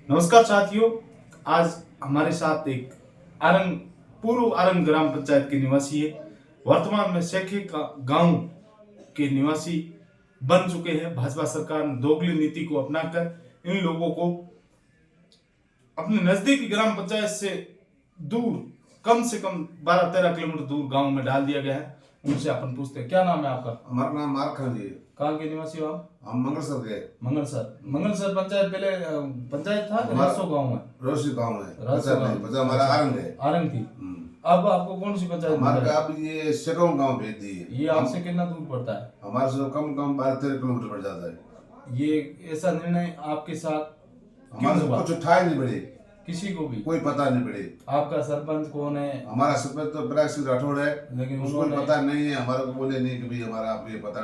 नमस्कार साथियों, आज हमारे साथ एक पूर्व आरंग ग्राम पंचायत के निवासी है। वर्तमान में सेखे का गांव के निवासी बन चुके हैं। भाजपा सरकार ने दोगली नीति को अपनाकर इन लोगों को अपने नजदीकी ग्राम पंचायत से दूर, कम से कम 12-13 किलोमीटर दूर गांव में डाल दिया गया है। उनसे अपन पूछते हैं, क्या नाम है आपका? हमारा नाम मार्क खान जी है। कहाँ के निवासी हो आप? हम मंगलसर के। मंगलसर पंचायत पहले पंचायत था, रासो गांव है। रोसी गांव है, रासो गांव पंचायत हमारा आरंग है। आरंग थी। अब आपको कौन सी पंचायत? हमारे अब ये शेगांव गांव भेज दी है। ये आपसे कितना दूर पड़ता है? हमारे से कम 12-13 किलोमीटर पड़ जाता है। ये ऐसा निर्णय आपके साथ हमारे से कुछ उठाए नहीं पड़े, किसी को भी कोई पता नहीं पड़े। आपका सरपंच कौन है? हमारा सरपंच तो प्रयाग सिंह राठौड़ है, लेकिन उसको उन्होंने पता नहीं है। हमारे को बोले नहीं कि भाई हमारा आपको ये पता,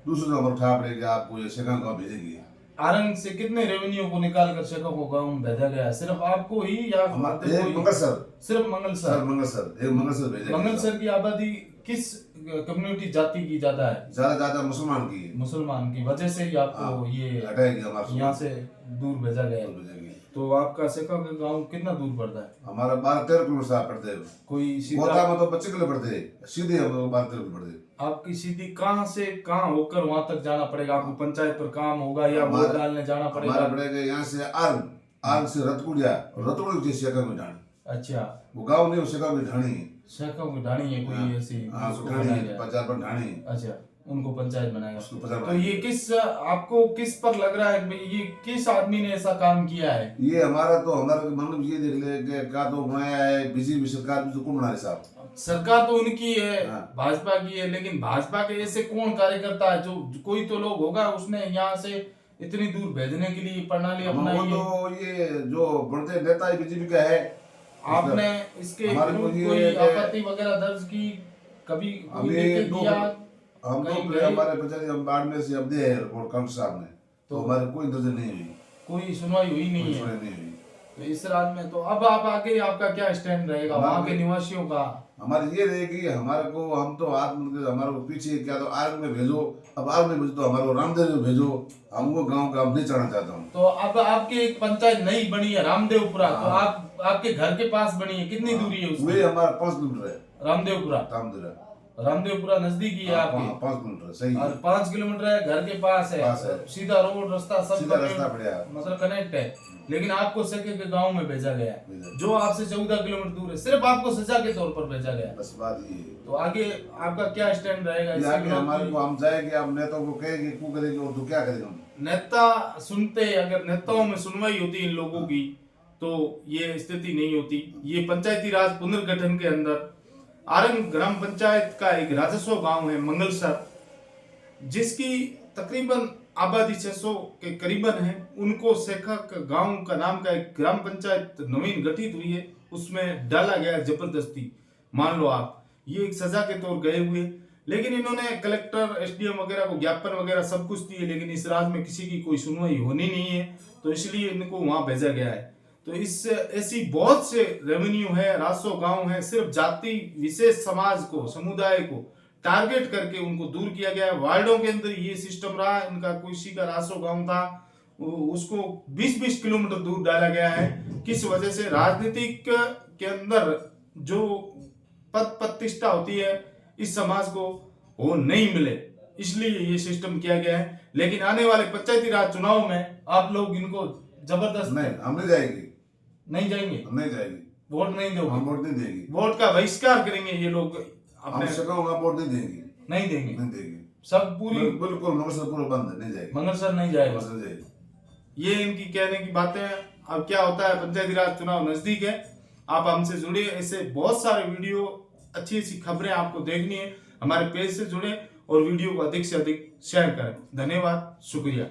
दूसरे नंबर उठा पड़ेगा, आपको ये शेगांव गाँव भेजेगी। आरंग से कितने रेवेन्यू को निकाल कर शेखा को गाँव में भेजा गया? सिर्फ आपको ही या मंगलसर? सिर्फ मंगलसर। मंगलसर भेजा। मंगलसर की आबादी किस कम्युनिटी जाति की ज्यादा है? ज्यादा मुसलमान की है। मुसलमान की वजह से ही आपको ये हटाएगी हमारे यहाँ से दूर भेजा गया है। तो आपका शेखा का गांव कितना दूर पड़ता है? हमारा 12-13 किलोमीटर साफ पड़ते हैं। कोई सीधा में तो 25 किलो पड़ते हैं, सीधे हम 12-13 किलो पड़ते हैं। आपकी सीधी कहाँ से कहाँ होकर वहां तक जाना पड़ेगा? आपको पंचायत पर काम होगा या वोट डालने जाना पड़ेगा? हमारा पड़ेगा यहाँ से आर्म से रतकुड़िया की शेखा में ढाणी। अच्छा, वो गाँव नहीं, शेखा में ढाणी है। शेखा की ढाणी है कोई ऐसी? उसको ढाणी बनाया है, गया। 50 पर ढाणी है। अच्छा, उनको पंचायत बनाएगा। उसको 50 तो ये आपको किस पर लग रहा है, ये किस आदमी ने ऐसा काम किया है? ये हमारा मतलब ये देख ले कि क्या तो बनाया है बीजेपी सरकार भी, तो कौन बना रहे साहब? सरकार तो उनकी है, हाँ। भाजपा की है, लेकिन भाजपा के ऐसे कौन कार्यकर्ता है? जो कोई तो लोग होगा उसने यहाँ से इतनी दूर भेजने के लिए प्रणाली अपनाई है। तो ये जो बढ़ते नेता बीजेपी का है। आपने इसके कोई आपत्ति वगैरह दर्ज की? कभी दिया? हम तो हमारे पंचायत हम बाड़मेर से अब दे है रिपोर्ट कलेक्टर साहब ने, तो हमारे कोई दर्ज नहीं हुई, कोई सुनवाई हुई नहीं है। तो इस रात में तो अब आप आगे आपका क्या स्टैंड रहेगा वहाँ के निवासियों का? हमारी ये रहेगी हमारे को, हम तो हमारे को पीछे क्या तो आर्ग में भेजो, अब आर्ग में भेजो तो हमारे को रामदेव में भेजो, हमको गांव का नहीं चढ़ना चाहता हूँ। तो अब आपकी एक पंचायत नई बनी है रामदेवपुरा, तो आप आपके घर के पास बनी है, कितनी दूरी है उसमें? हमारा 5 किलोमीटर है रामदेवपुरा नजदीकी है आपके? 5 किलोमीटर सही है। और 5 किलोमीटर है, घर के पास है। सीधा रोड रास्ता सब बढ़िया, मतलब कनेक्ट है। लेकिन आपको सके के गांव में भेजा गया जो आपसे 14 किलोमीटर दूर है, सिर्फ आपको सजा के तौर पर भेजा गया। बस बात ये। तो आगे आपका क्या स्टैंड रहेगा? हमारे को हम जाएंगे, हम नेताओं को कहेंगे क्यों करेंगे, और तो क्या करेंगे हम? नेता सुनते, अगर नेताओं में सुनवाई होती इन लोगों की तो ये स्थिति नहीं होती। ये पंचायती राज पुनर्गठन के अंदर आरंग ग्राम पंचायत का एक राजस्व गांव है मंगलसर, जिसकी तकरीबन आबादी 600 के करीबन है। उनको शेखा गांव का नाम का एक ग्राम पंचायत नवीन गठित हुई है, उसमें डाला गया जबरदस्ती। मान लो आप ये एक सजा के तौर गए हुए, लेकिन इन्होंने कलेक्टर एसडीएम वगैरह को ज्ञापन वगैरह सब कुछ दिए, लेकिन इस राज्य में किसी की कोई सुनवाई होनी नहीं है, तो इसलिए इनको वहां भेजा गया है। तो इससे ऐसी बहुत से रेवेन्यू है, रासो गांव है, सिर्फ जाति विशेष समाज को, समुदाय को टारगेट करके उनको दूर किया गया है। वार्डों के अंदर ये सिस्टम रहा। इनका किसी का रासो गांव था, उसको 20-20 किलोमीटर दूर डाला गया है। किस वजह से? राजनीतिक के अंदर जो पद प्रतिष्ठा होती है इस समाज को वो नहीं मिले, इसलिए ये सिस्टम किया गया है। लेकिन आने वाले पंचायती राज चुनाव में आप लोग इनको जबरदस्त नहीं, हम नहीं जाएंगे, नहीं जाएंगे, हम नहीं जाएंगे, वोट नहीं दोगे? हम वोट नहीं देंगे, वोट का बहिष्कार करेंगे ये लोग अपने। वोट नहीं देंगे, नहीं देंगे, नहीं देंगे, सब पूरी बिल्कुल मंगलसर पूरा बंद है, नहीं जाएगी, मंगलसर नहीं जाएगा। मंगलसर जाएगी। ये इनकी कहने की बातें हैं। अब क्या होता है, पंचायती राज चुनाव नजदीक है, आप हमसे जुड़े। ऐसे बहुत सारे वीडियो, अच्छी अच्छी खबरें आपको देखनी है, हमारे पेज से जुड़े और वीडियो को अधिक से अधिक शेयर करें। धन्यवाद, शुक्रिया।